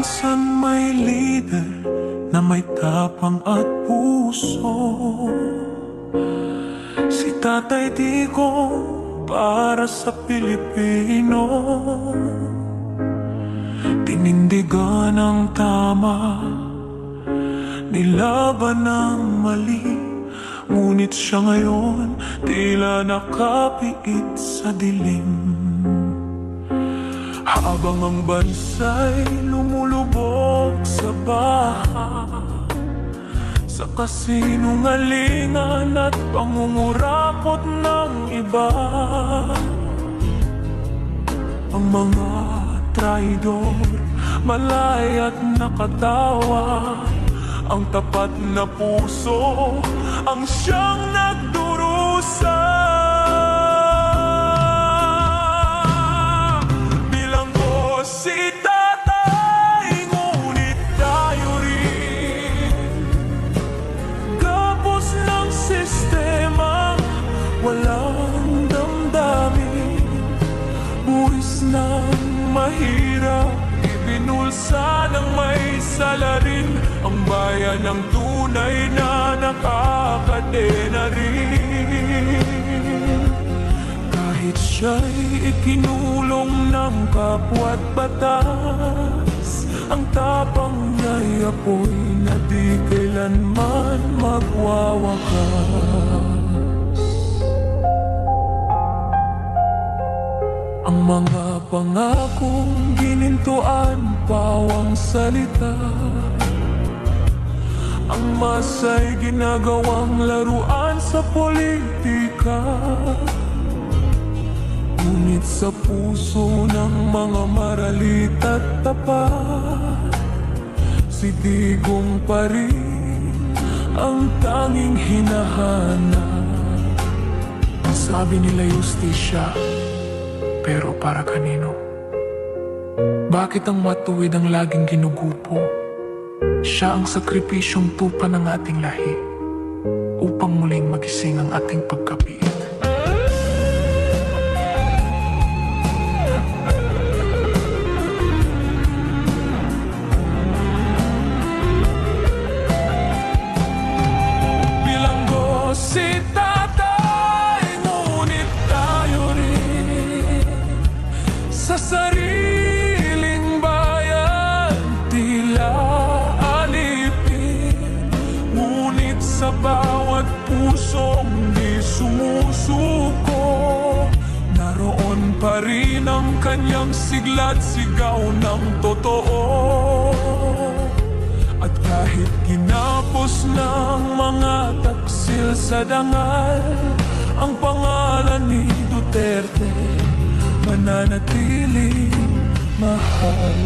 minsan may leader na may tapang at puso. Si Tatay Digong para sa Pilipino, tinindigan ang tama, nilaban ang mali. Ngunit siya ngayon tila nakapiit sa dilim. Habang ang bansa'y lumulubog sa baha, sa kasinungalingan at pangungurakot ng iba, ang mga traidor malay at nakatawa. Ang tapat na puso ang siyang nagdurusa. Bilang ko si tatay, ngunit tayo rin gapos ng sistema, walang damdamin. Buwis ng mahirap, ibinulsa ng may salarin. Ang bayan ng tunay na nakakadena rin. Kahit siya'y ikinulong ng kapwa't batas, ang tapang niya'y apoy na di kailanman magwawakas. Ang mga pangakong ginintuan, pawang salita. Ang masa'y ginagawang laruan sa politika. Ngunit sa puso ng mga maralit at tapat, si Digong pa rin ang tanging hinahanap. Sabi nila justisya, pero para kanino? Bakit ang matuwid ang laging ginugupo? Siya ang sakripisyong tupa ng ating lahi upang muling magising ang ating pagkapiit. Bilanggo si tatay, ngunit tayo rin sa sariling bayan tila sa bawat pusong di sumusuko. Naroon pa rin ang kanyang sigla't sigaw ng totoo. At kahit ginapos ng mga taksil sa dangal, ang pangalan ni Duterte mananatiling mahal.